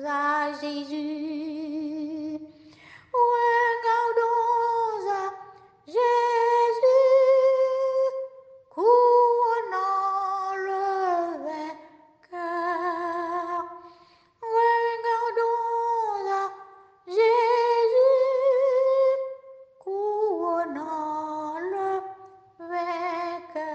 à Jésus. Regardons à Jésus, couronnant le vainqueur. Regardons à Jésus, couronnant le vainqueur.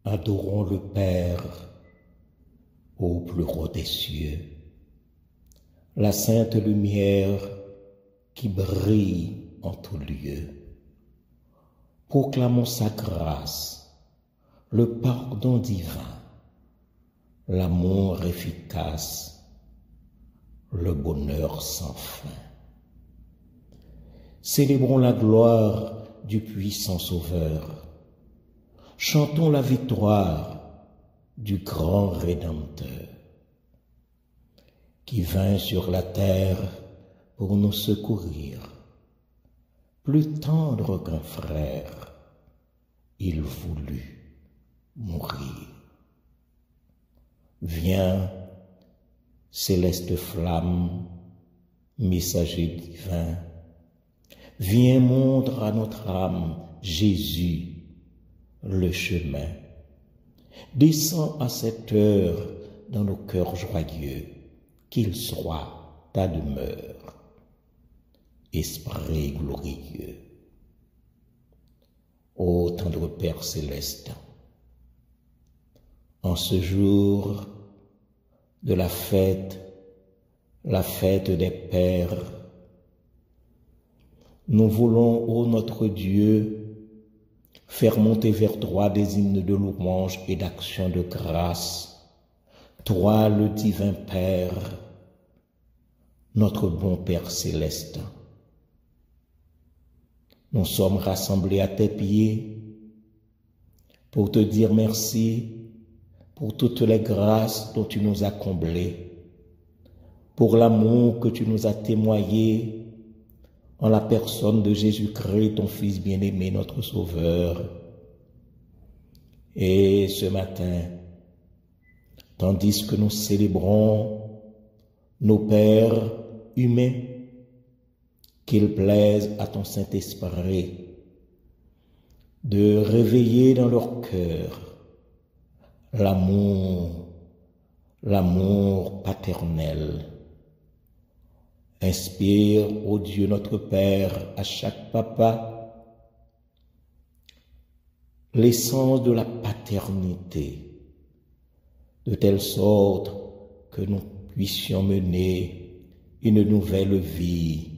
Adorons le Père au plus haut des cieux, la sainte lumière qui brille en tout lieu. Proclamons sa grâce, le pardon divin, l'amour efficace, le bonheur sans fin. Célébrons la gloire du puissant Sauveur. Chantons la victoire du grand Rédempteur, qui vint sur la terre pour nous secourir. Plus tendre qu'un frère, il voulut mourir. Viens, céleste flamme, messager divin, Viens, montre à notre âme, Jésus, le chemin. Descends à cette heure dans nos cœurs joyeux, qu'il soit ta demeure. Esprit glorieux. Ô tendre Père céleste, en ce jour de la fête des Pères, nous voulons, ô notre Dieu, faire monter vers toi des hymnes de louange et d'action de grâce. Toi, le divin Père, notre bon Père céleste. Nous sommes rassemblés à tes pieds pour te dire merci pour toutes les grâces dont tu nous as comblés, pour l'amour que tu nous as témoigné en la personne de Jésus-Christ, ton Fils bien-aimé, notre Sauveur. Et ce matin, tandis que nous célébrons nos pères humains, qu'il plaise à ton Saint-Esprit de réveiller dans leur cœur l'amour paternel. Inspire, ô Dieu notre Père, à chaque papa l'essence de la paternité, de telle sorte que nous puissions mener une nouvelle vie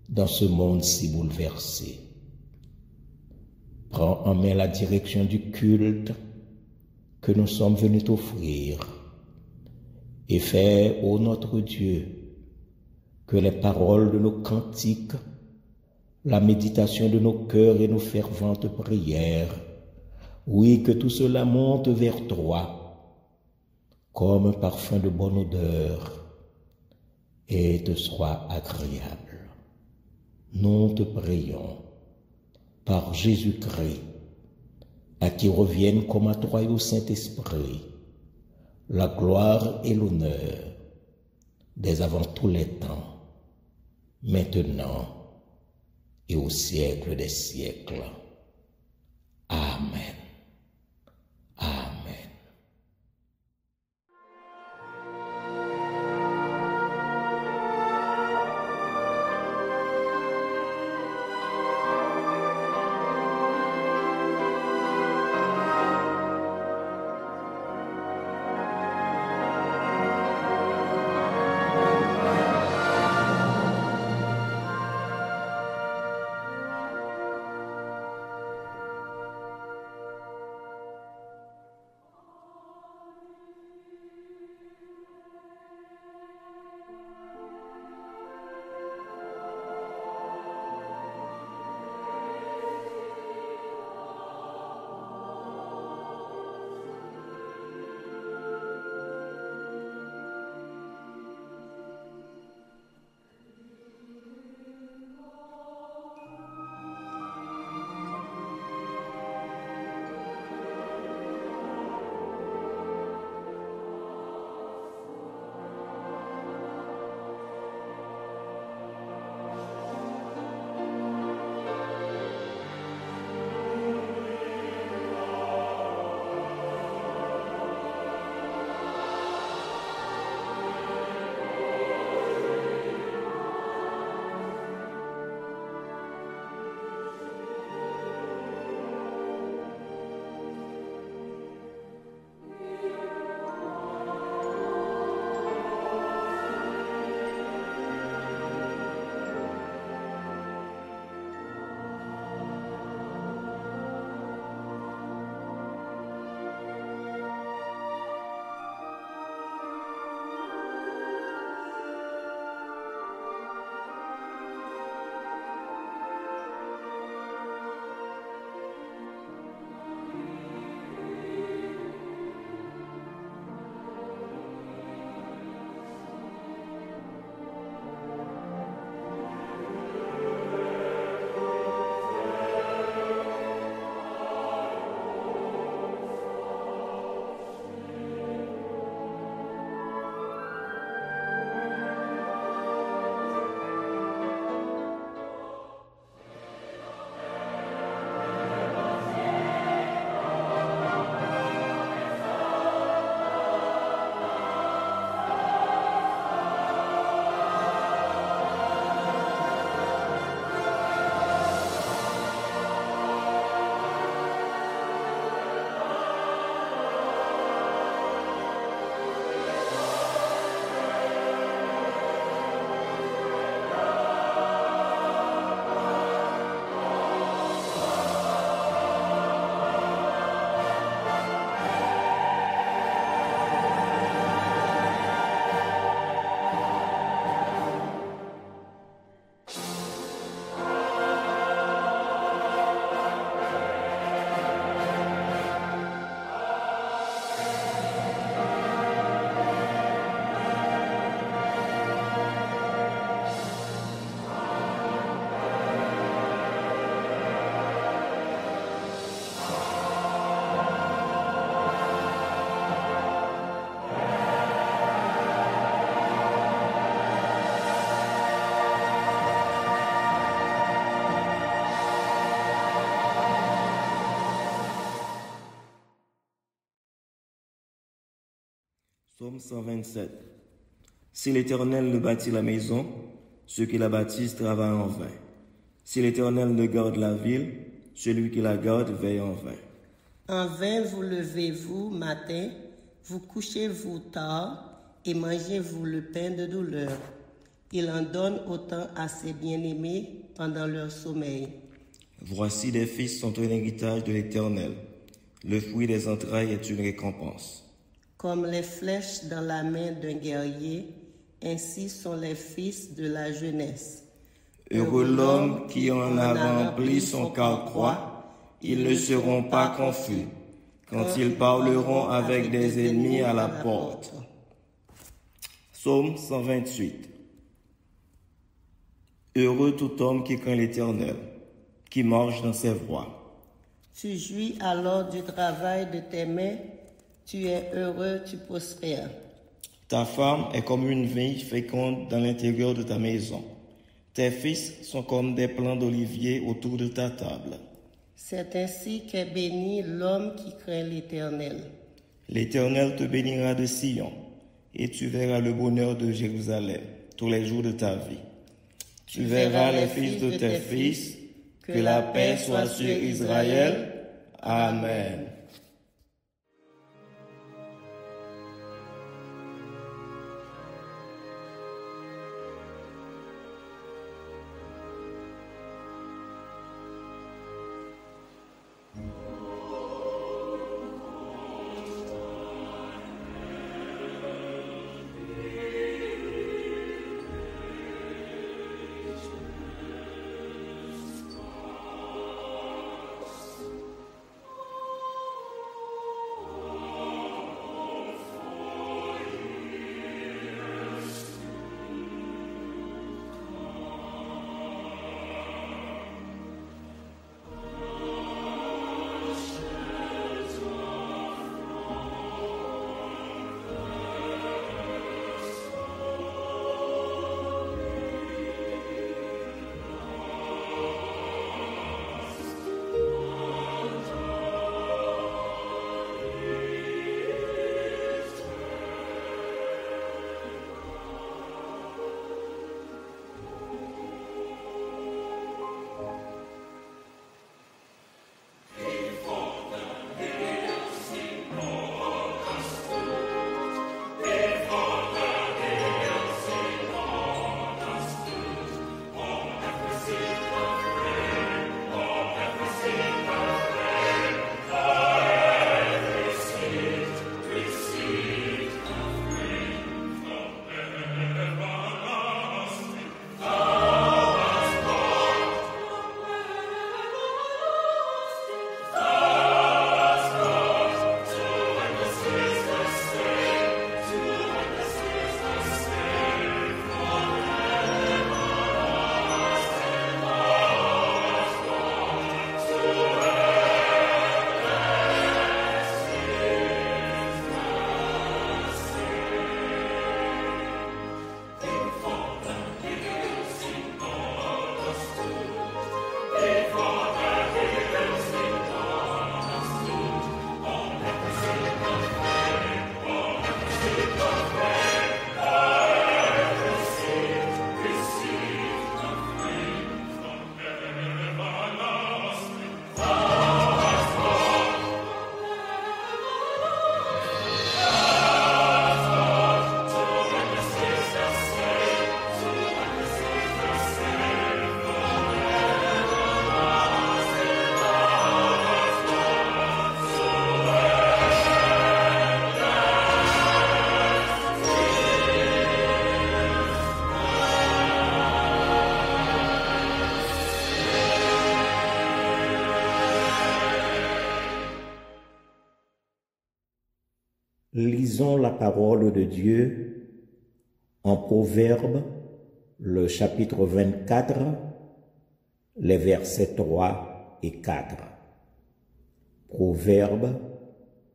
dans ce monde si bouleversé. Prends en main la direction du culte que nous sommes venus t'offrir et fais, ô notre Dieu, que les paroles de nos cantiques, la méditation de nos cœurs et nos ferventes prières, oui, que tout cela monte vers toi comme un parfum de bonne odeur et te soit agréable. Nous te prions par Jésus-Christ, à qui reviennent comme à toi et au Saint-Esprit la gloire et l'honneur dès avant tous les temps, maintenant et au siècle des siècles. Amen. Amen. Psaume 127. Si l'Éternel ne bâtit la maison, ceux qui la bâtissent travaillent en vain. Si l'Éternel ne garde la ville, celui qui la garde veille en vain. En vain vous levez-vous matin, vous couchez-vous tard et mangez-vous le pain de douleur. Il en donne autant à ses bien-aimés pendant leur sommeil. Voici des fils sont un héritage de l'Éternel. Le fruit des entrailles est une récompense. Comme les flèches dans la main d'un guerrier, ainsi sont les fils de la jeunesse. Heureux l'homme qui en a rempli son carquois, ils ne seront pas confus quand ils parleront avec des ennemis à la porte. Psaume 128. Heureux tout homme qui craint l'Éternel, qui marche dans ses voies. Tu jouis alors du travail de tes mains, tu es heureux, tu prospères. Ta femme est comme une vigne féconde dans l'intérieur de ta maison. Tes fils sont comme des plants d'olivier autour de ta table. C'est ainsi qu'est béni l'homme qui craint l'Éternel. L'Éternel te bénira de Sion, et tu verras le bonheur de Jérusalem tous les jours de ta vie. Tu verras les fils de tes fils, que la paix soit sur Israël. Amen. Lisons la parole de Dieu en Proverbes, le chapitre 24, les versets 3 et 4. Proverbes,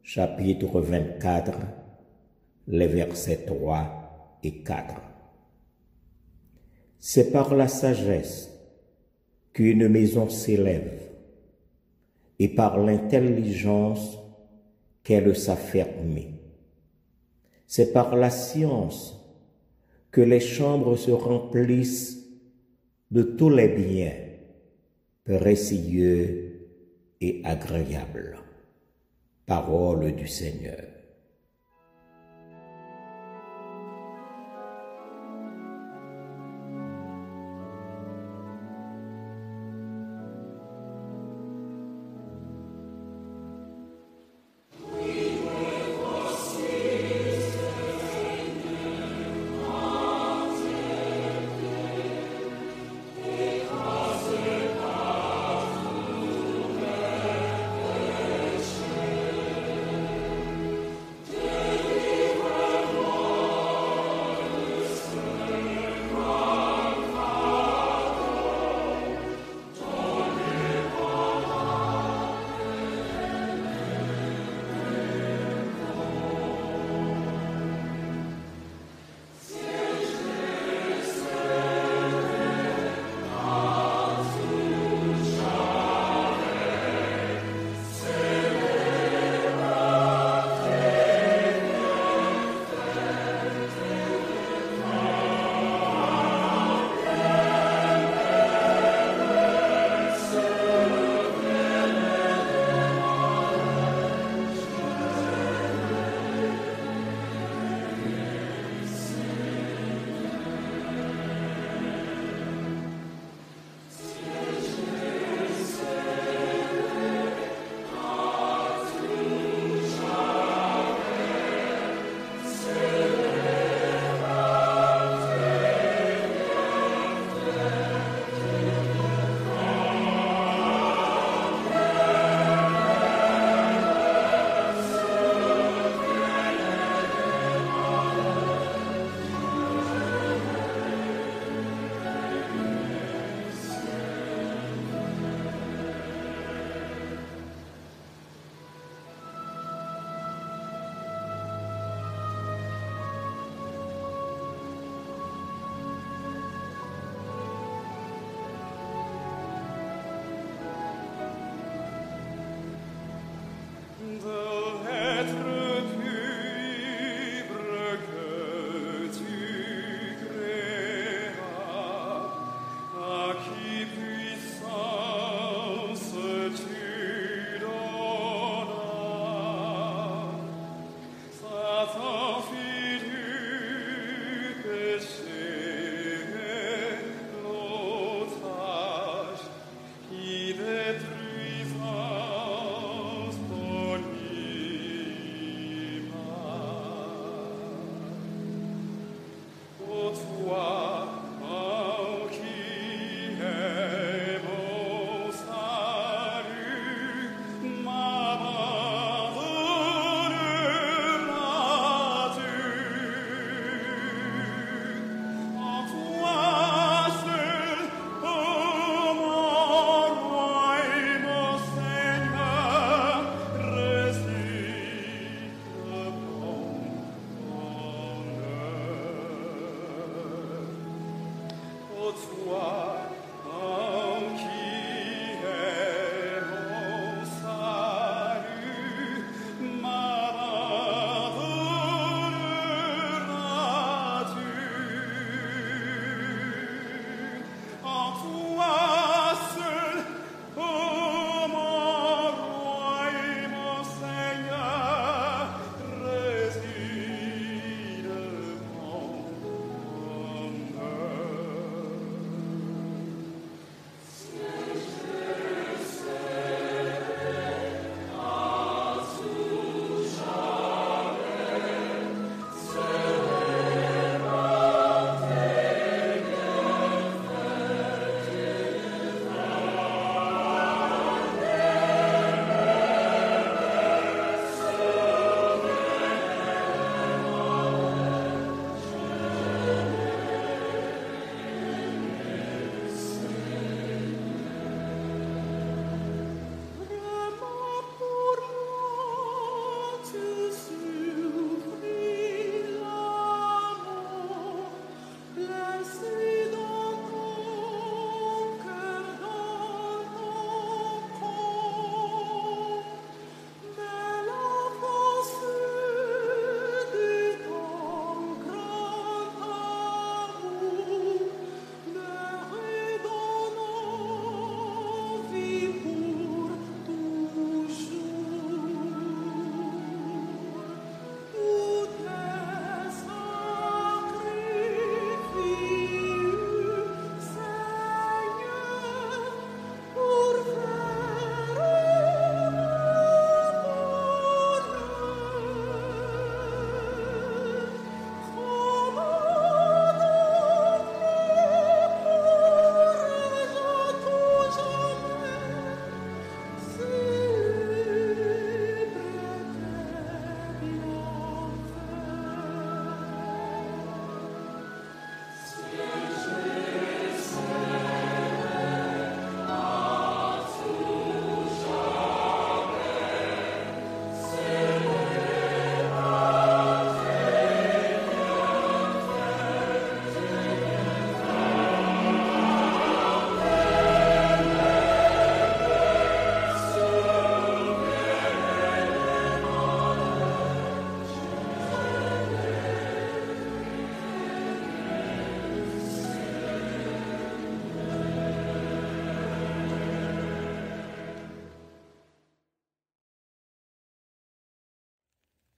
chapitre 24, les versets 3 et 4. C'est par la sagesse qu'une maison s'élève, et par l'intelligence qu'elle s'affermit. C'est par la science que les chambres se remplissent de tous les biens précieux et agréables. Parole du Seigneur.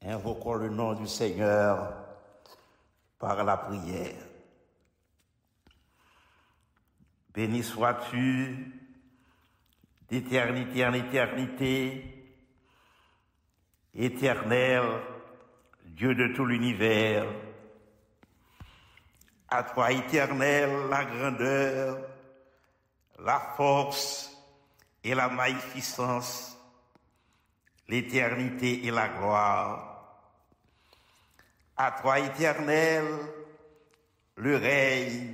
Invoquons le nom du Seigneur par la prière. Béni sois-tu d'éternité en éternité, éternel, Dieu de tout l'univers. À toi, éternel, la grandeur, la force et la magnificence, l'éternité et la gloire. À toi, éternel, le règne,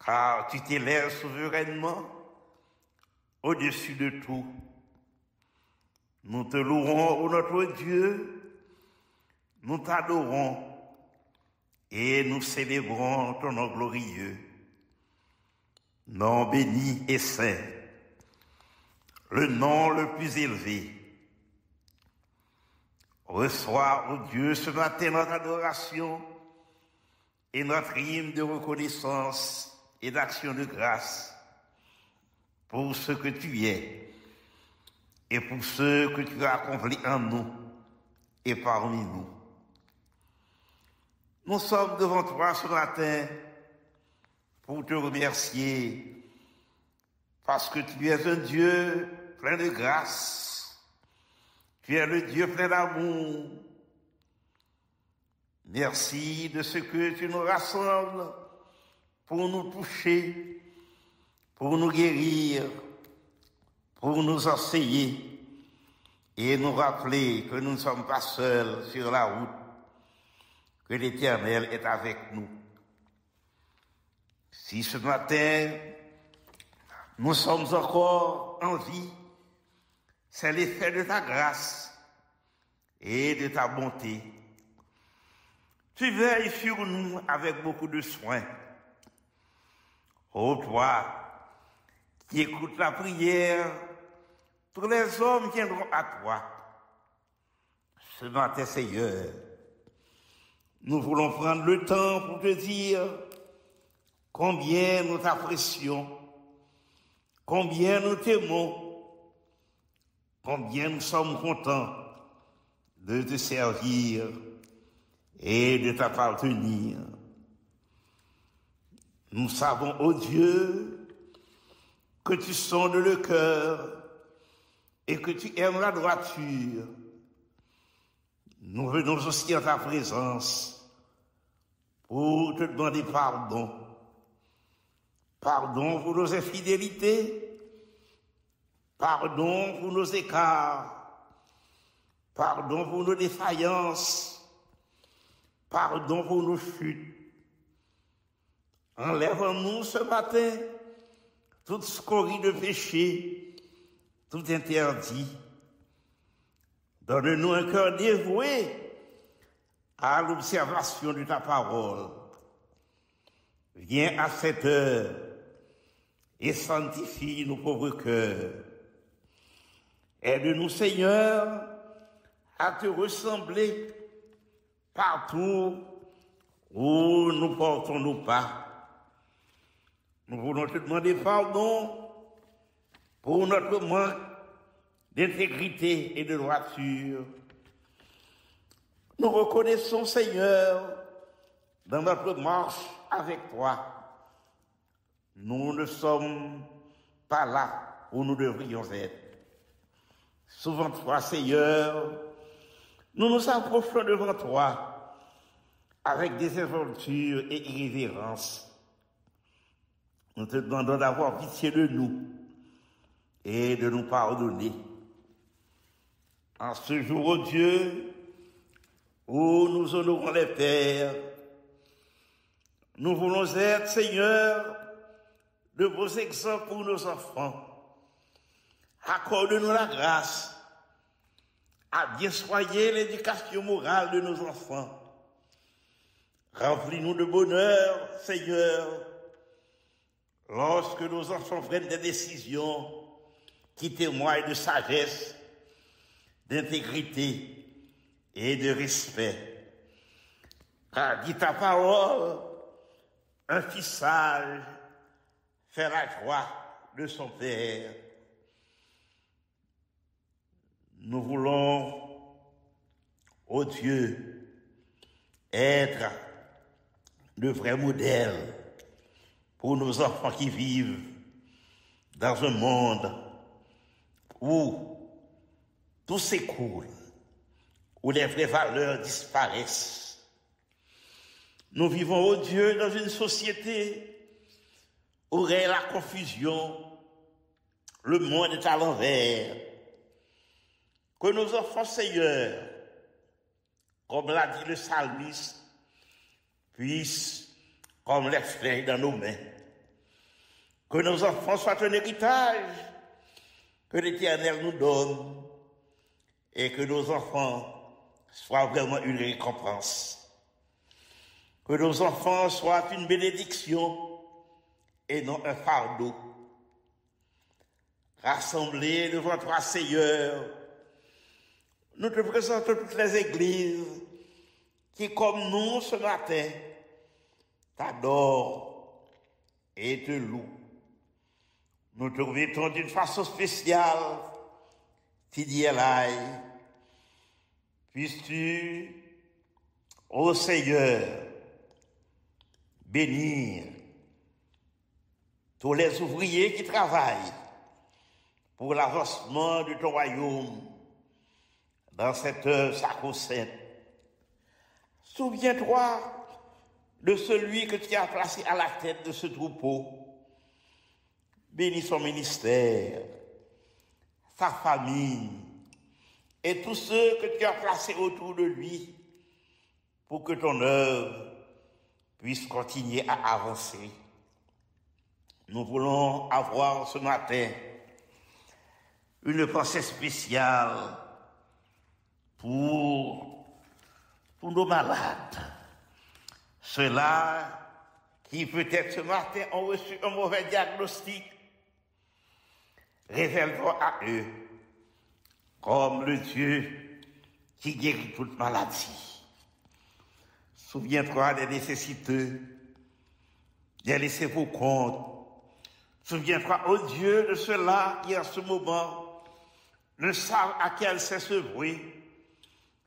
car tu t'élèves souverainement au-dessus de tout. Nous te louerons, ô notre Dieu, nous t'adorons et nous célébrons ton nom glorieux. Nom béni et saint, le nom le plus élevé. Reçois, ô Dieu, ce matin notre adoration et notre hymne de reconnaissance et d'action de grâce pour ce que tu es et pour ce que tu as accompli en nous et parmi nous. Nous sommes devant toi ce matin pour te remercier parce que tu es un Dieu plein de grâce. Tu es le Dieu plein d'amour. Merci de ce que tu nous rassembles pour nous toucher, pour nous guérir, pour nous enseigner et nous rappeler que nous ne sommes pas seuls sur la route, que l'Éternel est avec nous. Si ce matin, nous sommes encore en vie, c'est l'effet de ta grâce et de ta bonté. Tu veilles sur nous avec beaucoup de soin. Ô toi, qui écoutes la prière, tous les hommes viendront à toi. Ce matin, Seigneur, nous voulons prendre le temps pour te dire combien nous t'apprécions, combien nous t'aimons, combien nous sommes contents de te servir et de t'appartenir. Nous savons, ô Dieu, que tu sondes le cœur et que tu aimes la droiture. Nous venons aussi en ta présence pour te demander pardon. Pardon pour nos infidélités, pardon pour nos écarts, pardon pour nos défaillances, pardon pour nos chutes. Enlève en nous ce matin toute scorie de péché, tout interdit. Donne-nous un cœur dévoué à l'observation de ta parole. Viens à cette heure et sanctifie nos pauvres cœurs. Aide-nous, Seigneur, à te ressembler partout où nous portons nos pas. Nous voulons te demander pardon pour notre manque d'intégrité et de droiture. Nous reconnaissons, Seigneur, dans notre marche avec toi, nous ne sommes pas là où nous devrions être. Souvent, toi, Seigneur, nous nous approchons devant toi avec désinvolture et irrévérence. Nous te demandons d'avoir pitié de nous et de nous pardonner. En ce jour, ô Dieu, où nous honorons les pères, nous voulons être, Seigneur, de vos exemples pour nos enfants. Accorde-nous la grâce à bien soigner l'éducation morale de nos enfants. Remplis-nous de bonheur, Seigneur, lorsque nos enfants prennent des décisions qui témoignent de sagesse, d'intégrité et de respect. Car dit ta parole, un fils sage fait la joie de son père. Nous voulons, ô Dieu, être de vrais modèles pour nos enfants qui vivent dans un monde où tout s'écoule, où les vraies valeurs disparaissent. Nous vivons, ô Dieu, dans une société où règne la confusion, le monde est à l'envers. Que nos enfants, Seigneur, comme l'a dit le psalmiste, puissent, comme les fleurs dans nos mains, que nos enfants soient un héritage que l'Éternel nous donne et que nos enfants soient vraiment une récompense. Que nos enfants soient une bénédiction et non un fardeau. Rassemblés devant toi, Seigneur, nous te présentons toutes les églises qui, comme nous ce matin, t'adorent et te louent. Nous te remettons d'une façon spéciale, Tidielaï. Puisses-tu, ô Seigneur, bénir tous les ouvriers qui travaillent pour l'avancement de ton royaume dans cette œuvre sacro-sainte. Souviens-toi de celui que tu as placé à la tête de ce troupeau. Bénis son ministère, sa famille et tous ceux que tu as placés autour de lui pour que ton œuvre puisse continuer à avancer. Nous voulons avoir ce matin une pensée spéciale pour nos malades. Ceux-là qui peut-être ce matin ont reçu un mauvais diagnostic. Révèle-toi à eux comme le Dieu qui guérit toute maladie. Souviens-toi des nécessiteux, des laissés pour compte. Souviens-toi, ô Dieu, de ceux-là qui en ce moment ne savent à quel cesse bruit.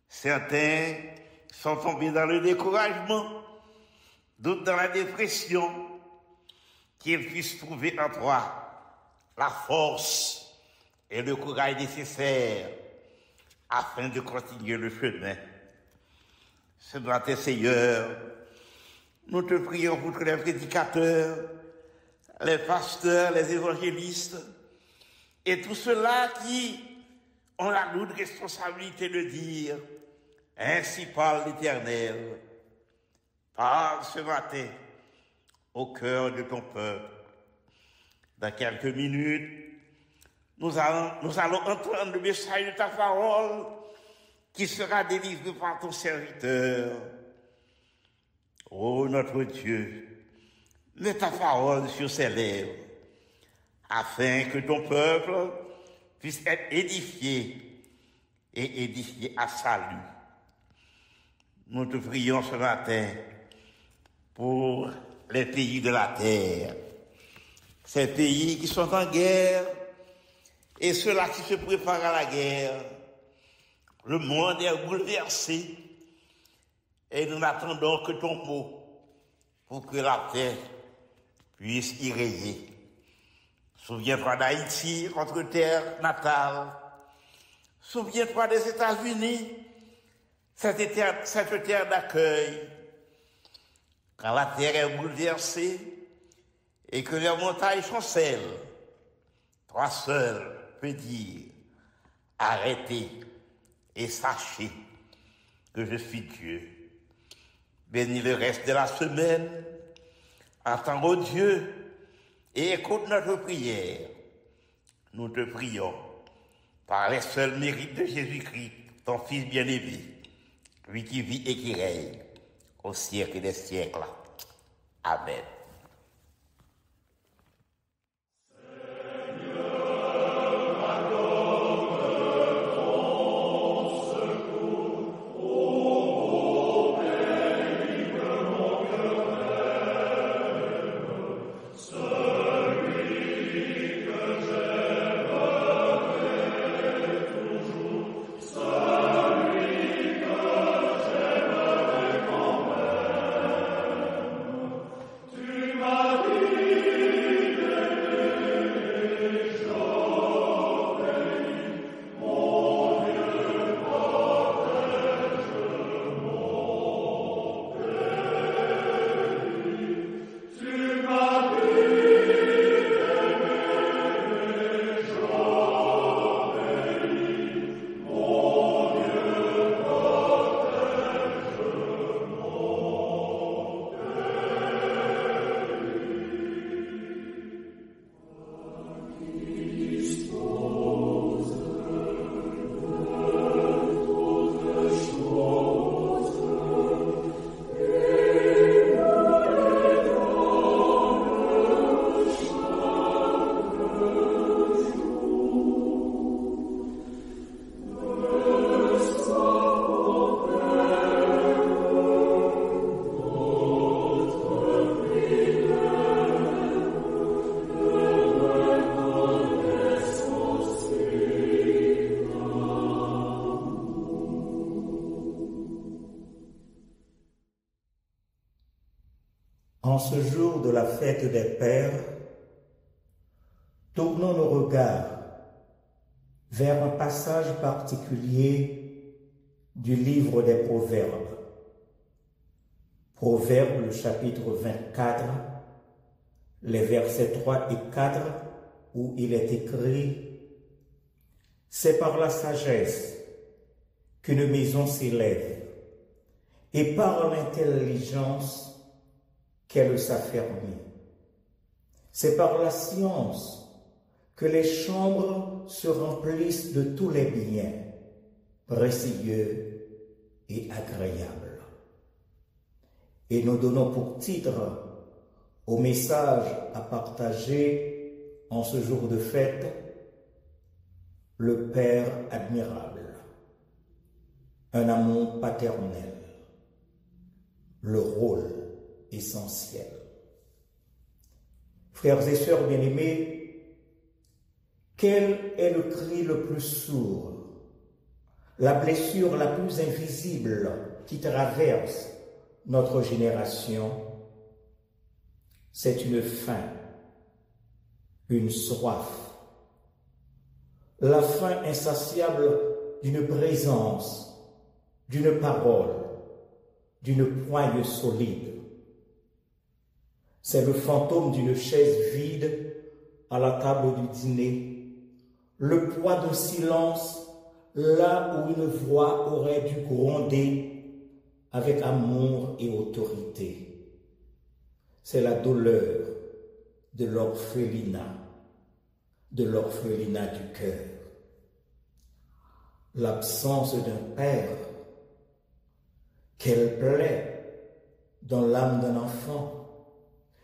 Certains sont tombés dans le découragement, d'autres dans la dépression, qu'ils puissent trouver en toi la force et le courage nécessaires afin de continuer le chemin. Ce matin, Seigneur, nous te prions pour tous les prédicateurs, les pasteurs, les évangélistes et tous ceux-là qui ont la lourde responsabilité de dire « Ainsi parle l'Éternel ». Parle ce matin au cœur de ton peuple. Dans quelques minutes, nous allons entendre le message de ta parole qui sera délivré par ton serviteur. Ô notre Dieu, mets ta parole sur ses lèvres, afin que ton peuple puisse être édifié et édifié à salut. Nous te prions ce matin pour les pays de la terre, ces pays qui sont en guerre et ceux-là qui se préparent à la guerre. Le monde est bouleversé et nous n'attendons que ton mot pour que la paix puisse y régner. Souviens-toi d'Haïti, notre terre natale. Souviens-toi des États-Unis, cette terre d'accueil. Quand la terre est bouleversée et que les montagnes chancellent, toi seul peux dire, arrêtez et sachez que je suis Dieu. Bénis le reste de la semaine, entends, ô Dieu, et écoute notre prière. Nous te prions, par les seuls mérites de Jésus-Christ, ton Fils bien-aimé, lui qui vit et qui règne au siècle des siècles. Amen. Celui que En ce jour de la fête des Pères, tournons nos regards vers un passage particulier du livre des Proverbes. Proverbes, le chapitre 24, les versets 3 et 4, où il est écrit « C'est par la sagesse qu'une maison s'élève, et par l'intelligence qu'elle s'affermit. C'est par la science que les chambres se remplissent de tous les biens précieux et agréables. » Et nous donnons pour titre au message à partager en ce jour de fête le Père admirable, un amour paternel, le rôle essentiel. Frères et sœurs bien-aimés, quel est le cri le plus sourd, la blessure la plus invisible qui traverse notre génération? C'est une faim, une soif, la faim insatiable d'une présence, d'une parole, d'une poigne solide. C'est le fantôme d'une chaise vide à la table du dîner, le poids d'un silence là où une voix aurait dû gronder avec amour et autorité. C'est la douleur de l'orphelinat du cœur. L'absence d'un père, quelle plaie dans l'âme d'un enfant,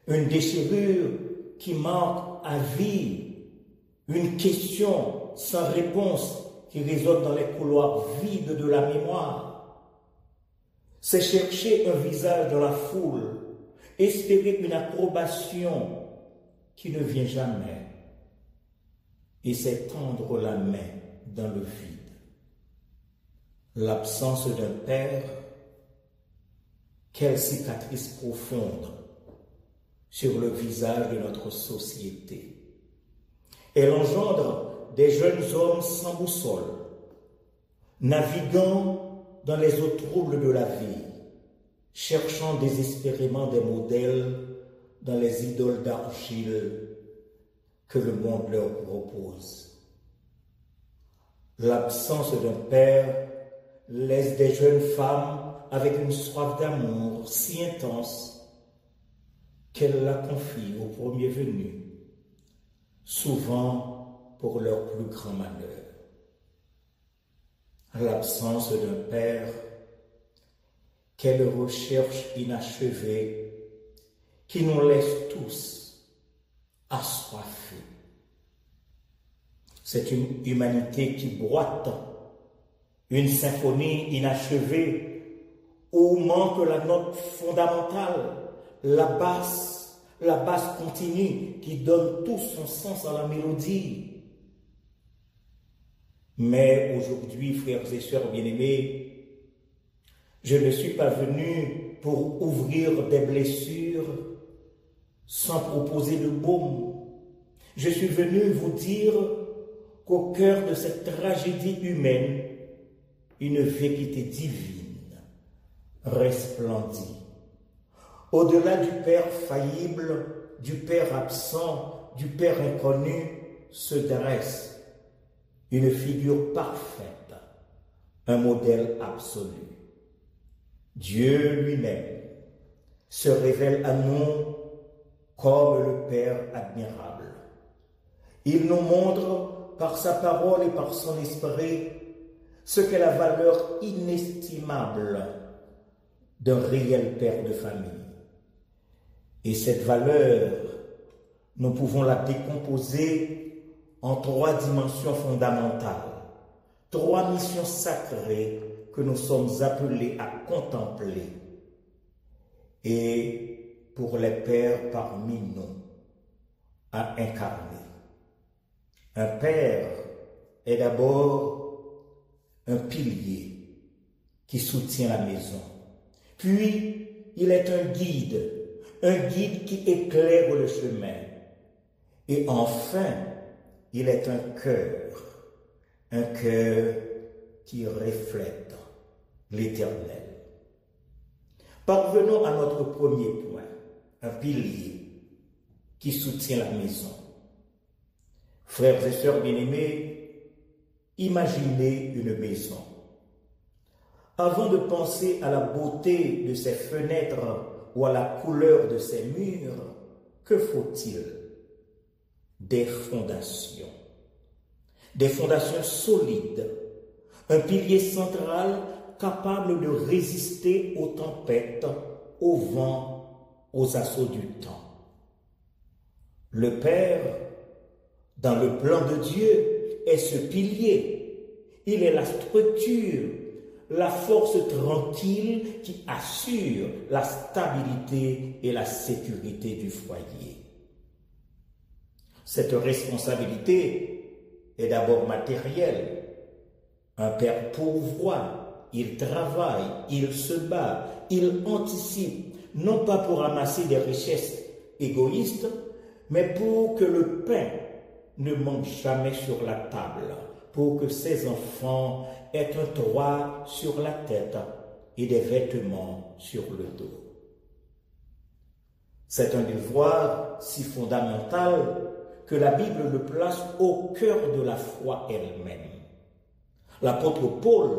une déchirure qui manque à vie, une question sans réponse qui résonne dans les couloirs vides de la mémoire. C'est chercher un visage dans la foule, espérer une approbation qui ne vient jamais, et c'est tendre la main dans le vide. L'absence d'un père, quelle cicatrice profonde sur le visage de notre société. Elle engendre des jeunes hommes sans boussole, naviguant dans les eaux troubles de la vie, cherchant désespérément des modèles dans les idoles d'argile que le monde leur propose. L'absence d'un père laisse des jeunes femmes avec une soif d'amour si intense qu'elles la confient au premier venu, souvent pour leur plus grand malheur. L'absence d'un père, quelle recherche inachevée qui nous laisse tous assoiffés. C'est une humanité qui boite, une symphonie inachevée où manque la note fondamentale, la basse continue qui donne tout son sens à la mélodie. Mais aujourd'hui, frères et sœurs bien-aimés, je ne suis pas venu pour ouvrir des blessures sans proposer de baume. Je suis venu vous dire qu'au cœur de cette tragédie humaine, une vérité divine resplendit. Au-delà du Père faillible, du Père absent, du Père inconnu, se dresse une figure parfaite, un modèle absolu. Dieu lui-même se révèle à nous comme le Père admirable. Il nous montre par sa parole et par son esprit ce qu'est la valeur inestimable d'un réel père de famille. Et cette valeur, nous pouvons la décomposer en 3 dimensions fondamentales, 3 missions sacrées que nous sommes appelés à contempler. Et pour les pères parmi nous, à incarner. Un père est d'abord un pilier qui soutient la maison. Puis, il est un guide, un guide qui éclaire le chemin. Et enfin, il est un cœur qui reflète l'Éternel. Parvenons à notre premier point, un pilier qui soutient la maison. Frères et sœurs bien-aimés, imaginez une maison. Avant de penser à la beauté de ses fenêtres ou à la couleur de ses murs, que faut-il? Des fondations solides, un pilier central capable de résister aux tempêtes, aux vents, aux assauts du temps. Le Père, dans le plan de Dieu, est ce pilier. Il est la structure, la force tranquille qui assure la stabilité et la sécurité du foyer. Cette responsabilité est d'abord matérielle. Un père pourvoit, il travaille, il se bat, il anticipe, non pas pour amasser des richesses égoïstes, mais pour que le pain ne manque jamais sur la table, pour que ses enfants aient un toit sur la tête et des vêtements sur le dos. C'est un devoir si fondamental que la Bible le place au cœur de la foi elle-même. L'apôtre Paul,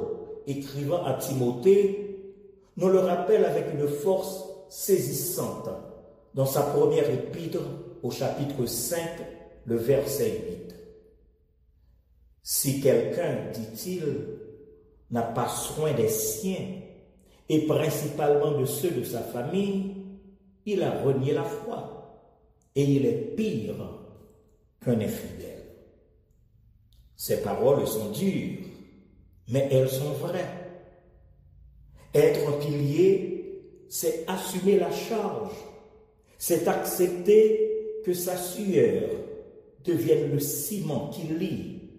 écrivant à Timothée, nous le rappelle avec une force saisissante dans sa première épître au chapitre 5, le verset 8. Si quelqu'un, dit-il, n'a pas soin des siens, et principalement de ceux de sa famille, il a renié la foi, et il est pire qu'un infidèle. Ces paroles sont dures, mais elles sont vraies. Être un pilier, c'est assumer la charge, c'est accepter que sa sueur devienne le ciment qui lie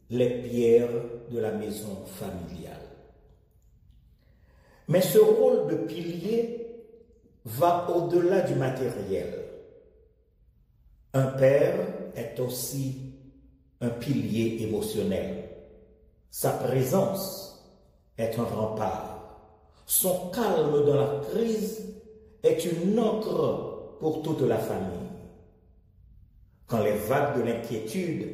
les pierres de la maison familiale. Mais ce rôle de pilier va au-delà du matériel. Un père est aussi un pilier émotionnel. Sa présence est un rempart. Son calme dans la crise est une ancre pour toute la famille. Quand les vagues de l'inquiétude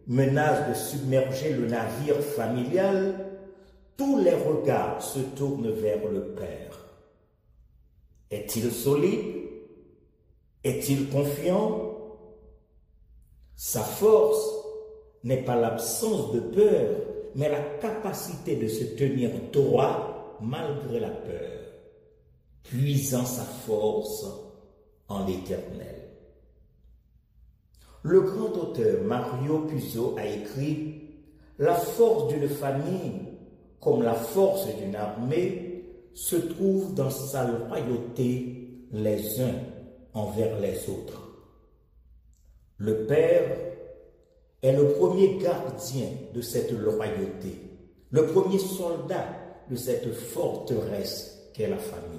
menacent de submerger le navire familial, tous les regards se tournent vers le Père. Est-il solide? Est-il confiant? Sa force n'est pas l'absence de peur, mais la capacité de se tenir droit malgré la peur, puisant sa force en l'Éternel. Le grand auteur Mario Puzo a écrit « La force d'une famille, comme la force d'une armée, se trouve dans sa loyauté les uns envers les autres. » Le Père est le premier gardien de cette loyauté, le premier soldat de cette forteresse qu'est la famille.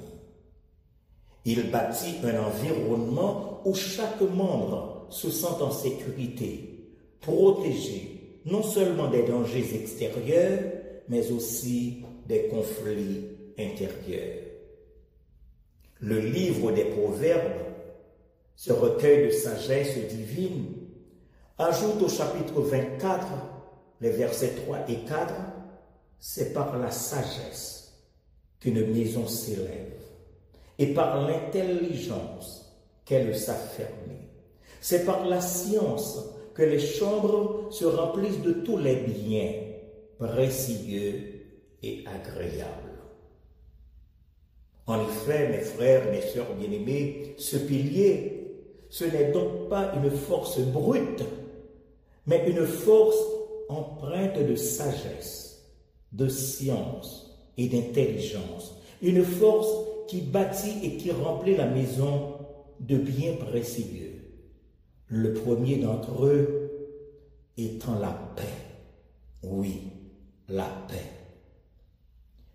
Il bâtit un environnement où chaque membre se sent en sécurité, protégé non seulement des dangers extérieurs, mais aussi des conflits intérieurs. Le livre des Proverbes, ce recueil de sagesse divine, ajoute au chapitre 24, les versets 3 et 4, c'est par la sagesse qu'une maison s'élève et par l'intelligence qu'elle s'affermit. C'est par la science que les chambres se remplissent de tous les biens précieux et agréables. En effet, mes frères, mes sœurs bien-aimés, ce pilier, ce n'est donc pas une force brute, mais une force empreinte de sagesse, de science et d'intelligence. Une force qui bâtit et qui remplit la maison de biens précieux. Le premier d'entre eux étant la paix. Oui, la paix.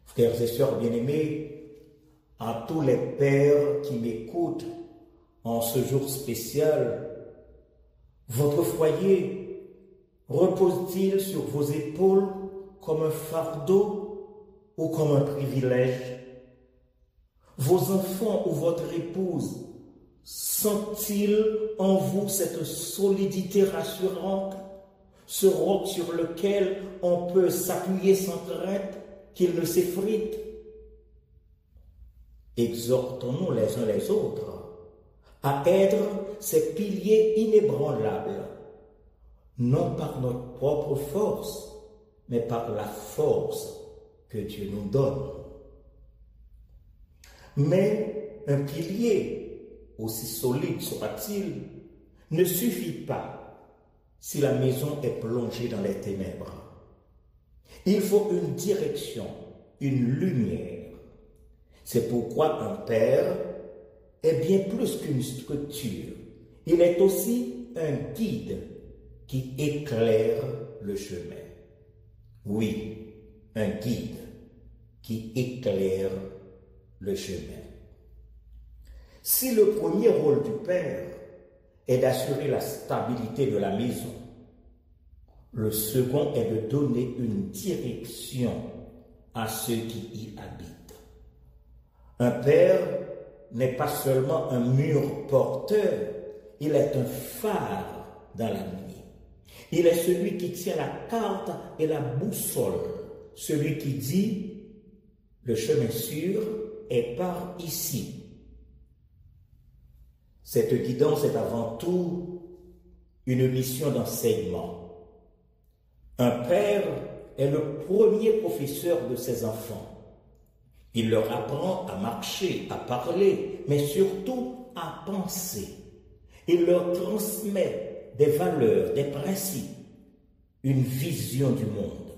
Frères et sœurs bien-aimés, à tous les pères qui m'écoutent, en ce jour spécial, votre foyer repose-t-il sur vos épaules comme un fardeau ou comme un privilège? Vos enfants ou votre épouse sentent-ils en vous cette solidité rassurante, ce roc sur lequel on peut s'appuyer sans crainte qu'il ne s'effrite? Exhortons-nous les uns les autres à être ces piliers inébranlables, non par notre propre force, mais par la force que Dieu nous donne. Mais un pilier, aussi solide soit-il, ne suffit pas si la maison est plongée dans les ténèbres. Il faut une direction, une lumière. C'est pourquoi un père est bien plus qu'une structure. Il est aussi un guide qui éclaire le chemin. Oui, un guide qui éclaire le chemin. Si le premier rôle du père est d'assurer la stabilité de la maison, le second est de donner une direction à ceux qui y habitent. Un père n'est pas seulement un mur porteur, il est un phare dans la nuit. Il est celui qui tient la carte et la boussole, celui qui dit « le chemin sûr est par ici ». Cette guidance est avant tout une mission d'enseignement. Un père est le premier professeur de ses enfants. Il leur apprend à marcher, à parler, mais surtout à penser. Il leur transmet des valeurs, des principes, une vision du monde.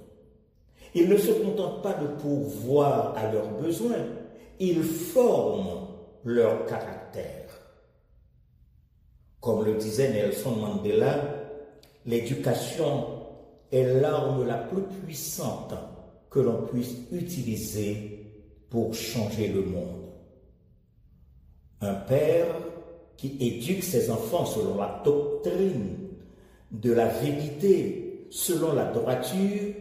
Il ne se contente pas de pourvoir à leurs besoins, il forme leur caractère. Comme le disait Nelson Mandela, l'éducation est l'arme la plus puissante que l'on puisse utiliser pour changer le monde. Un père qui éduque ses enfants selon la doctrine de la vérité, selon la droiture,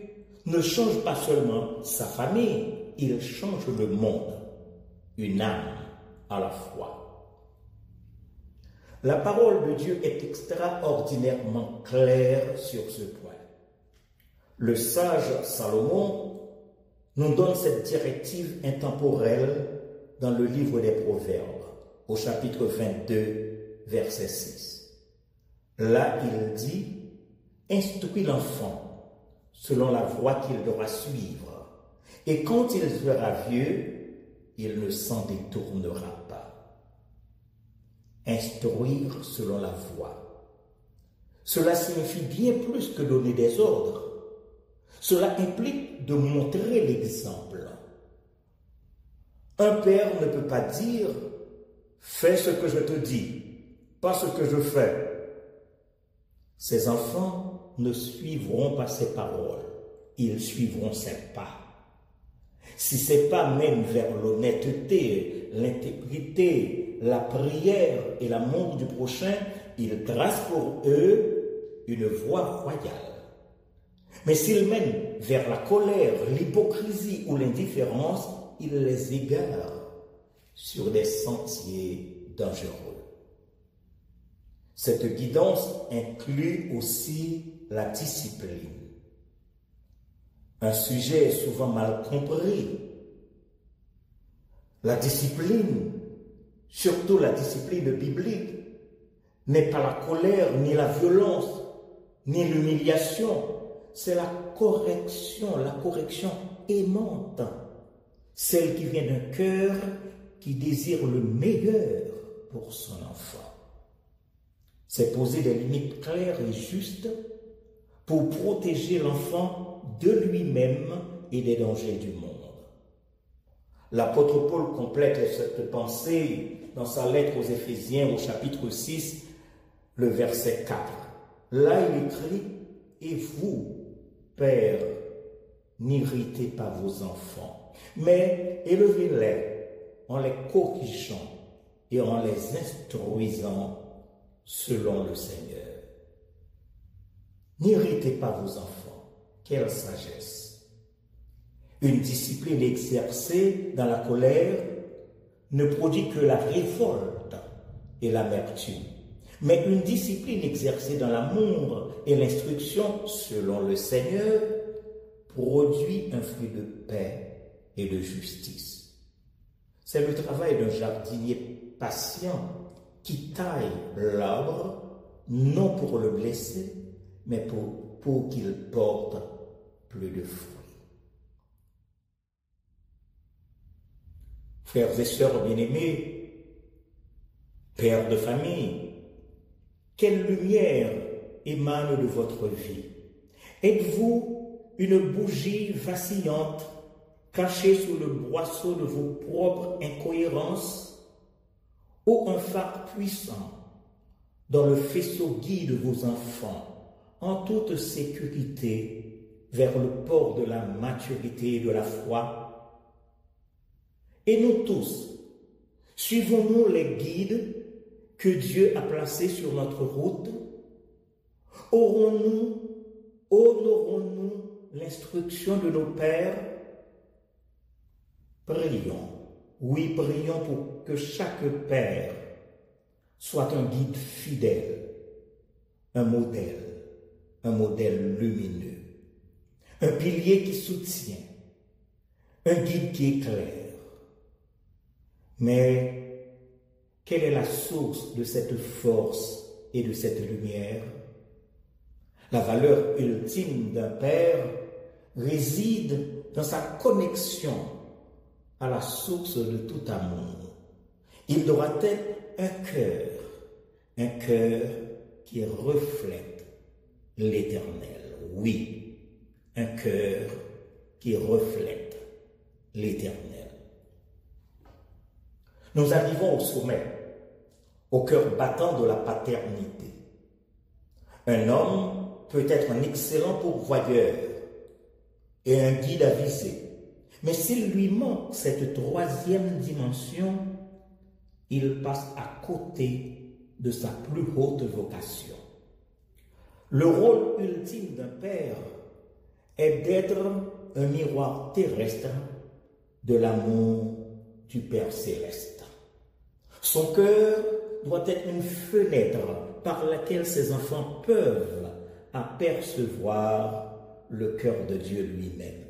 ne change pas seulement sa famille, il change le monde, une âme à la fois. La parole de Dieu est extraordinairement claire sur ce point. Le sage Salomon nous donne cette directive intemporelle dans le livre des Proverbes, au chapitre 22, verset 6. Là, il dit « Instruis l'enfant selon la voie qu'il devra suivre, et quand il sera vieux, il ne s'en détournera pas. » Instruire selon la voie. Cela signifie bien plus que donner des ordres. Cela implique de montrer l'exemple. Un père ne peut pas dire « fais ce que je te dis, pas ce que je fais ». Ses enfants ne suivront pas ses paroles, ils suivront ses pas. Si ces pas mènent vers l'honnêteté, l'intégrité, la prière et l'amour du prochain, ils tracent pour eux une voie royale. Mais s'ils mènent vers la colère, l'hypocrisie ou l'indifférence, ils les égarent sur des sentiers dangereux. Cette guidance inclut aussi la discipline. Un sujet est souvent mal compris. La discipline, surtout la discipline biblique, n'est pas la colère, ni la violence, ni l'humiliation. C'est la correction aimante, celle qui vient d'un cœur qui désire le meilleur pour son enfant. C'est poser des limites claires et justes pour protéger l'enfant de lui-même et des dangers du monde. L'apôtre Paul complète cette pensée dans sa lettre aux Éphésiens au chapitre 6, le verset 4. Là, il écrit « Et vous, pères, n'irritez pas vos enfants, mais élevez-les en les corrigeant et en les instruisant selon le Seigneur. N'irritez pas vos enfants, quelle sagesse! Une discipline exercée dans la colère ne produit que la révolte et l'amertume. Mais une discipline exercée dans l'amour et l'instruction selon le Seigneur produit un fruit de paix et de justice. C'est le travail d'un jardinier patient qui taille l'arbre, non pour le blesser, mais pour qu'il porte plus de fruits. Frères et sœurs bien-aimés, pères de famille, quelle lumière émane de votre vie? Êtes-vous une bougie vacillante, cachée sous le boisseau de vos propres incohérences, ou un phare puissant dans le faisceau guide vos enfants en toute sécurité vers le port de la maturité et de la foi? Et nous tous, suivons-nous les guides que Dieu a placés sur notre route? Honorons-nous l'instruction de nos pères? Prions, oui, prions pour que chaque père soit un guide fidèle, un modèle lumineux, un pilier qui soutient, un guide qui éclaire. Mais quelle est la source de cette force et de cette lumière? La valeur ultime d'un père réside dans sa connexion à la source de tout amour. Il doit être un cœur qui reflète l'Éternel. Oui, un cœur qui reflète l'Éternel. Nous arrivons au sommet, au cœur battant de la paternité. Un homme peut être un excellent pourvoyeur et un guide avisé, mais s'il lui manque cette troisième dimension, il passe à côté de sa plus haute vocation. Le rôle ultime d'un père est d'être un miroir terrestre de l'amour du Père céleste. Son cœur doit être une fenêtre par laquelle ses enfants peuvent apercevoir le cœur de Dieu lui-même.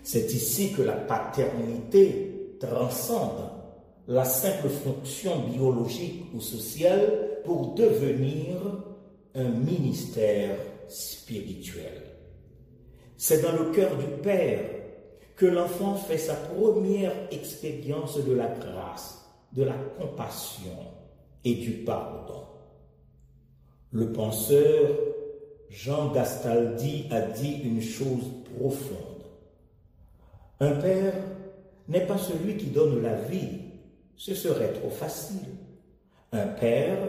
C'est ici que la paternité transcende la simple fonction biologique ou sociale pour devenir un ministère spirituel. C'est dans le cœur du Père que l'enfant fait sa première expérience de la grâce, de la compassion et du pardon. Le penseur Jean Gastaldi a dit une chose profonde. Un père n'est pas celui qui donne la vie, ce serait trop facile. Un père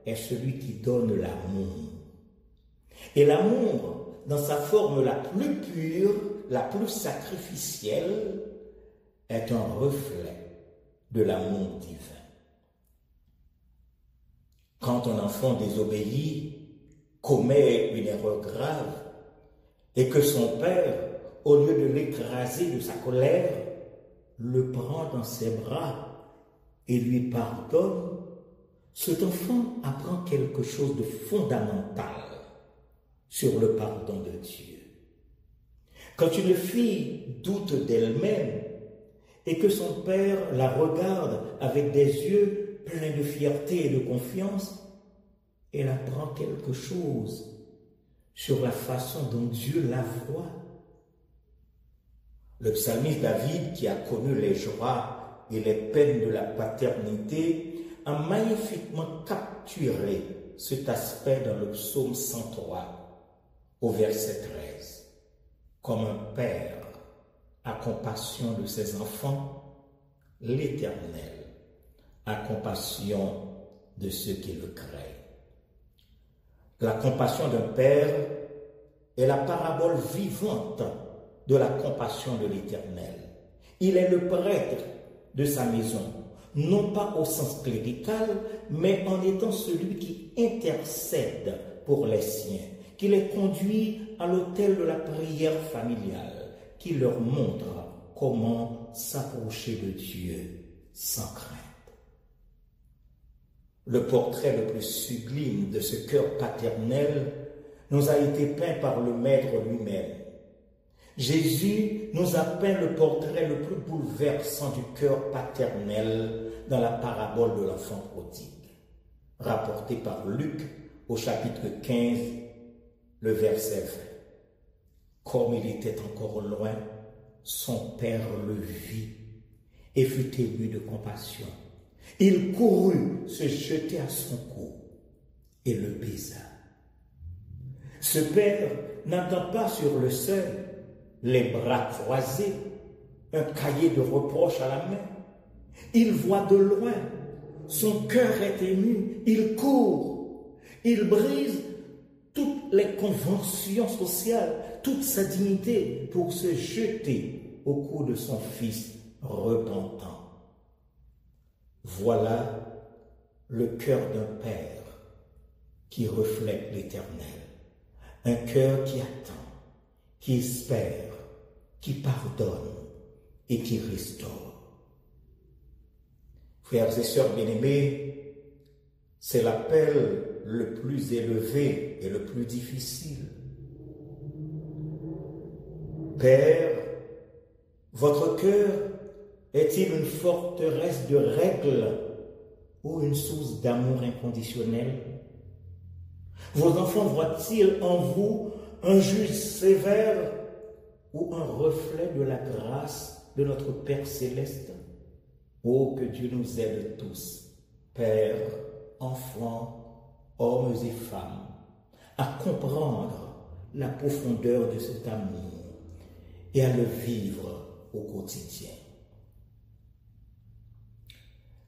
est celui qui donne l'amour. Et l'amour, dans sa forme la plus pure, la plus sacrificielle, est un reflet de l'amour divin. Quand un enfant désobéit, commet une erreur grave, et que son père, au lieu de l'écraser de sa colère, le prend dans ses bras et lui pardonne, cet enfant apprend quelque chose de fondamental sur le pardon de Dieu. Quand une fille doute d'elle-même et que son père la regarde avec des yeux pleins de fierté et de confiance, elle apprend quelque chose sur la façon dont Dieu la voit. Le psalmiste David, qui a connu les joies et les peines de la paternité, a magnifiquement capturé cet aspect dans le psaume 103, au verset 13. Comme un père a compassion de ses enfants, l'Éternel a compassion de ceux qui le craignent. La compassion d'un père est la parabole vivante de la compassion de l'Éternel. Il est le prêtre de sa maison. non pas au sens clérical, mais en étant celui qui intercède pour les siens, qui les conduit à l'autel de la prière familiale, qui leur montre comment s'approcher de Dieu sans crainte. Le portrait le plus sublime de ce cœur paternel nous a été peint par le Maître lui-même. Jésus nous a peint le portrait le plus bouleversant du cœur paternel dans la parabole de l'enfant prodigue, rapportée par Luc au chapitre 15, le verset 20. Comme il était encore loin, son père le vit et fut ému de compassion. Il courut se jeter à son cou et le baisa. Ce père n'entend pas sur le seuil, les bras croisés, un cahier de reproches à la main. Il voit de loin, son cœur est ému, il court, il brise toutes les conventions sociales, toute sa dignité pour se jeter au cou de son fils repentant. Voilà le cœur d'un père qui reflète l'Éternel, un cœur qui attend, qui espère, qui pardonne et qui restaure. Frères et sœurs bien-aimés, c'est l'appel le plus élevé et le plus difficile. Père, votre cœur est-il une forteresse de règles ou une source d'amour inconditionnel? Vos enfants voient-ils en vous un juge sévère ou un reflet de la grâce de notre Père céleste? Oh, que Dieu nous aide tous, pères, enfants, hommes et femmes, à comprendre la profondeur de cet amour et à le vivre au quotidien.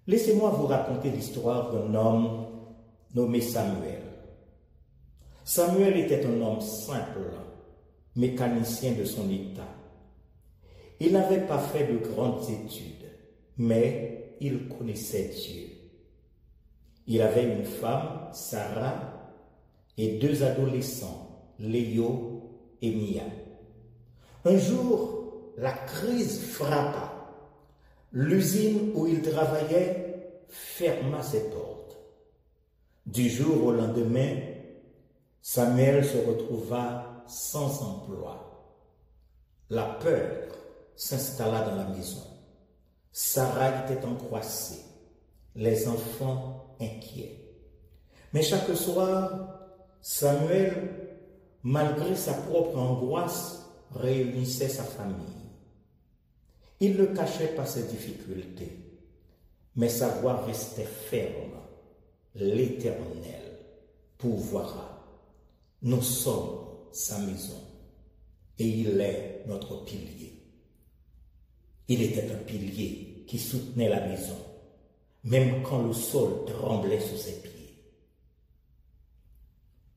Laissez-moi vous raconter l'histoire d'un homme nommé Samuel. Samuel était un homme simple, mécanicien de son état. Il n'avait pas fait de grandes études, mais il connaissait Dieu. Il avait une femme, Sarah, et 2 adolescents, Léo et Mia. Un jour, la crise frappa. L'usine où il travaillait ferma ses portes. Du jour au lendemain, Samuel se retrouva sans emploi. La peur s'installa dans la maison. Sarah était angoissée, les enfants inquiets. Mais chaque soir, Samuel, malgré sa propre angoisse, réunissait sa famille. Il ne cachait pas ses difficultés, mais sa voix restait ferme. L'Éternel pourvoira. Nous sommes sa maison et il est notre pilier. Il était un pilier qui soutenait la maison, même quand le sol tremblait sous ses pieds.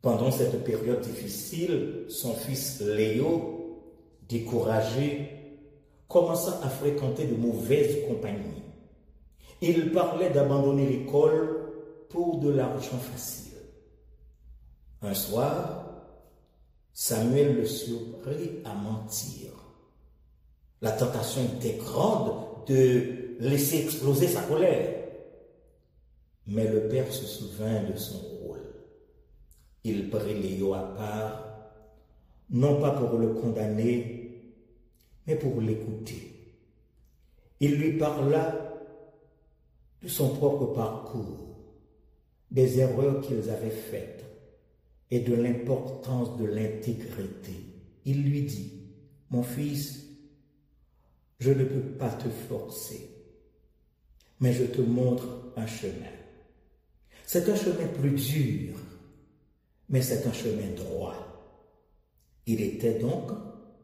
Pendant cette période difficile, son fils Léo, découragé, commença à fréquenter de mauvaises compagnies. Il parlait d'abandonner l'école pour de l'argent facile. Un soir, Samuel le surprit à mentir. La tentation était grande de laisser exploser sa colère. Mais le père se souvint de son rôle. Il prit Léo à part, non pas pour le condamner, mais pour l'écouter. Il lui parla de son propre parcours, des erreurs qu'ils avaient faites et de l'importance de l'intégrité. Il lui dit, « Mon fils, je ne peux pas te forcer, mais je te montre un chemin. C'est un chemin plus dur, mais c'est un chemin droit. » Il était donc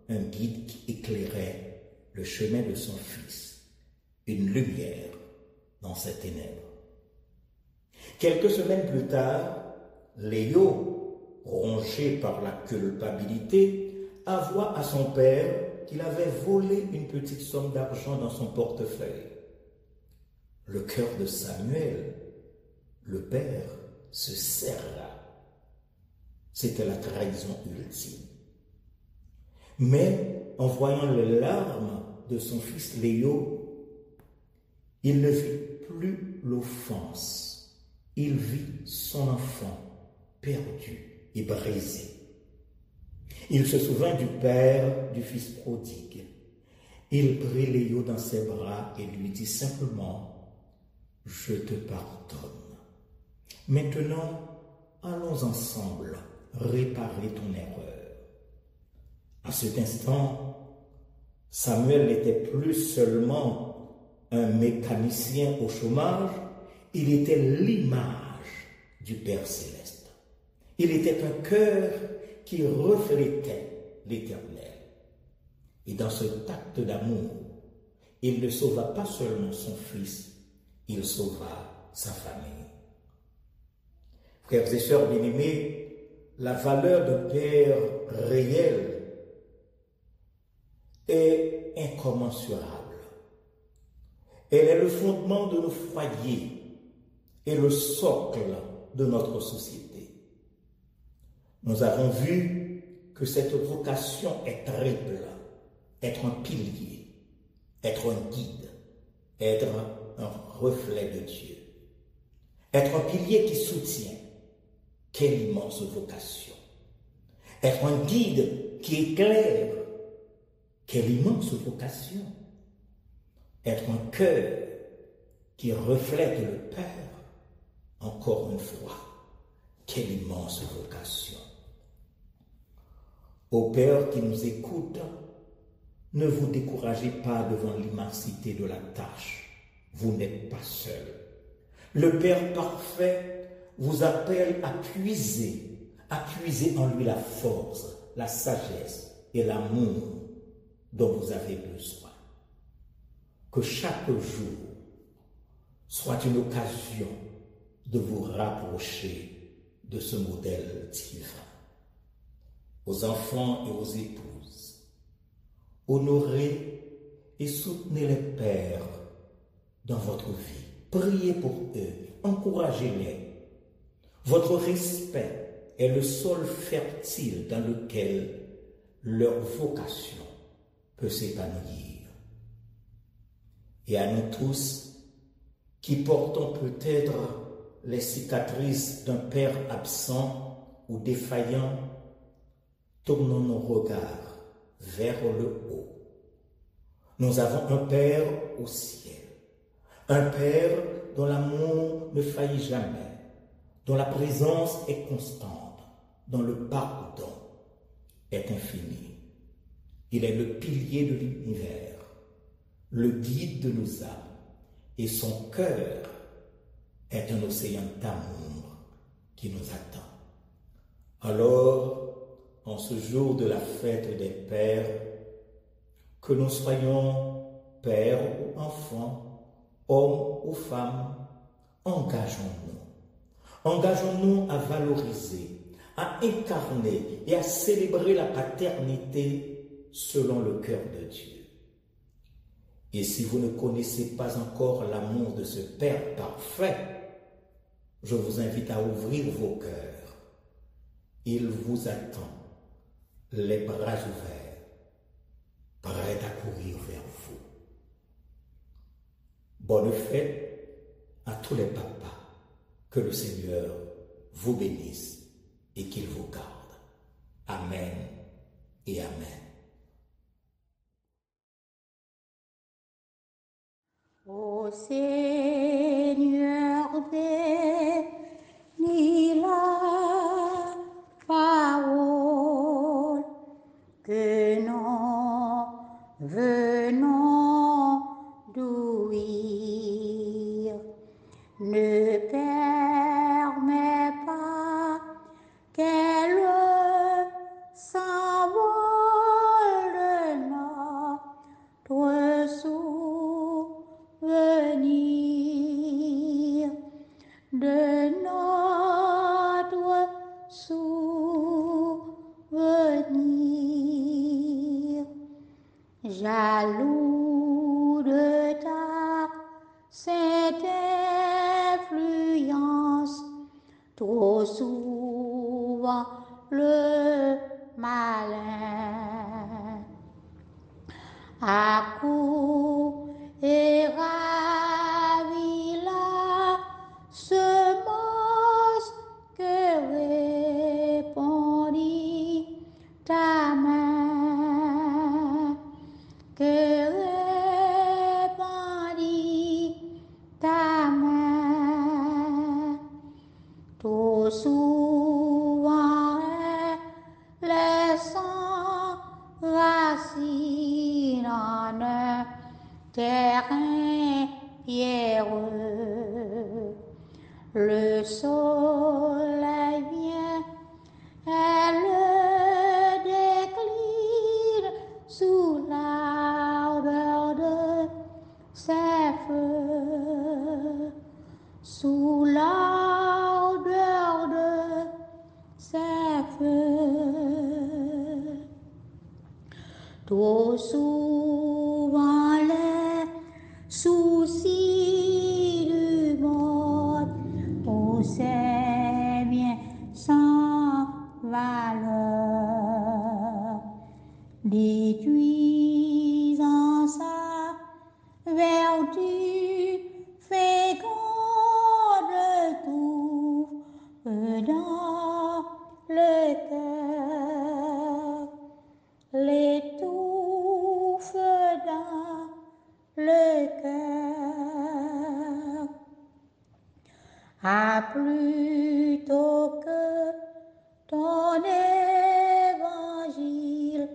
un guide qui éclairait le chemin de son fils, une lumière dans ses ténèbres. Quelques semaines plus tard, Léo, rongé par la culpabilité, avoua à son père qu'il avait volé une petite somme d'argent dans son portefeuille. le cœur de Samuel, le père, se serra. C'était la trahison ultime. Mais en voyant les larmes de son fils Léo, il ne vit plus l'offense. Il vit son enfant perdu et brisé. Il se souvint du père du fils prodigue. Il prit Léo dans ses bras et lui dit simplement « Je te pardonne. Maintenant, allons ensemble réparer ton erreur. » À cet instant, Samuel n'était plus seulement un mécanicien au chômage, il était l'image du Père céleste. Il était un cœur qui reflétait l'Éternel. Et dans ce acte d'amour, il ne sauva pas seulement son fils, il sauva sa famille. Frères et sœurs bien-aimés, la valeur d'un père réel est incommensurable. Elle est le fondement de nos foyers et le socle de notre société. Nous avons vu que cette vocation est triple: être un pilier, être un guide, être un reflet de Dieu. Être un pilier qui soutient, quelle immense vocation. Être un guide qui éclaire, quelle immense vocation. Être un cœur qui reflète le Père, encore une fois, quelle immense vocation. Ô Père qui nous écoute, ne vous découragez pas devant l'immensité de la tâche. Vous n'êtes pas seul. Le Père parfait vous appelle à puiser en lui la force, la sagesse et l'amour dont vous avez besoin. Que chaque jour soit une occasion de vous rapprocher de ce modèle divin. Aux enfants et aux épouses, honorez et soutenez les pères dans votre vie. Priez pour eux, encouragez-les. Votre respect est le sol fertile dans lequel leur vocation peut s'épanouir. Et à nous tous, qui portons peut-être les cicatrices d'un père absent ou défaillant, tournons nos regards vers le haut. Nous avons un Père au ciel, un Père dont l'amour ne faillit jamais, dont la présence est constante, dont le pardon est infini. Il est le pilier de l'univers, le guide de nos âmes, et son cœur est un océan d'amour qui nous attend. Alors, en ce jour de la fête des pères, que nous soyons pères ou enfants, hommes ou femmes, engageons-nous. Engageons-nous à valoriser, à incarner et à célébrer la paternité selon le cœur de Dieu. Et si vous ne connaissez pas encore l'amour de ce Père parfait, je vous invite à ouvrir vos cœurs. Il vous attend, les bras ouverts, prêt à courir vers vous. Bonne fête à tous les papas. Que le Seigneur vous bénisse et qu'il vous garde. Amen et amen. Ô Seigneur, bénis la parole que nous venons d'ouïr. Ne permets pas qu'elle s'envole de notre souvenir, de notre souvenir. Jaloux de ta sainte Trop souvent le malin accourt et ravit la semence que répandit ta main, que répandit ta main. Trop souvent laissant racine en un terrain pierreux. Le soleil vient, elle décline sous l'ardeur de ses feux, sous l'ardeur de ses feux. Trop souvent les soucis du monde, on sait bien sans valeur, détruisant sa vertu féconde, trouve dans le cœur, l'étouffe dans le cœur. Ah, plutôt que ton évangile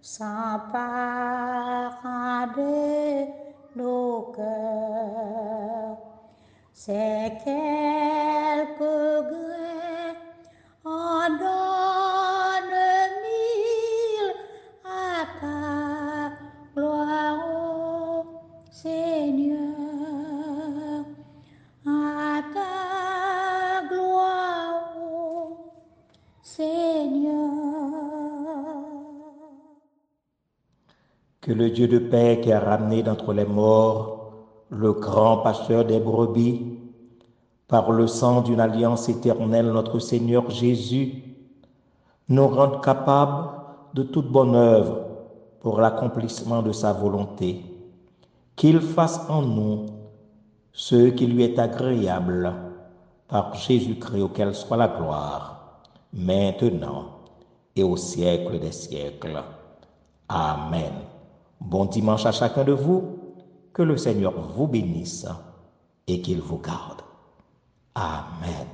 s'empare de nos cœurs, c'est quelques grains en donne mille à ta gloire, ô Seigneur, à ta gloire, ô Seigneur. Que le Dieu de paix qui a ramené d'entre les morts le grand pasteur des brebis, par le sang d'une alliance éternelle, notre Seigneur Jésus, nous rende capables de toute bonne œuvre pour l'accomplissement de sa volonté, qu'il fasse en nous ce qui lui est agréable, par Jésus-Christ auquel soit la gloire, maintenant et au siècle des siècles. Amen. Bon dimanche à chacun de vous, que le Seigneur vous bénisse et qu'il vous garde. Amen.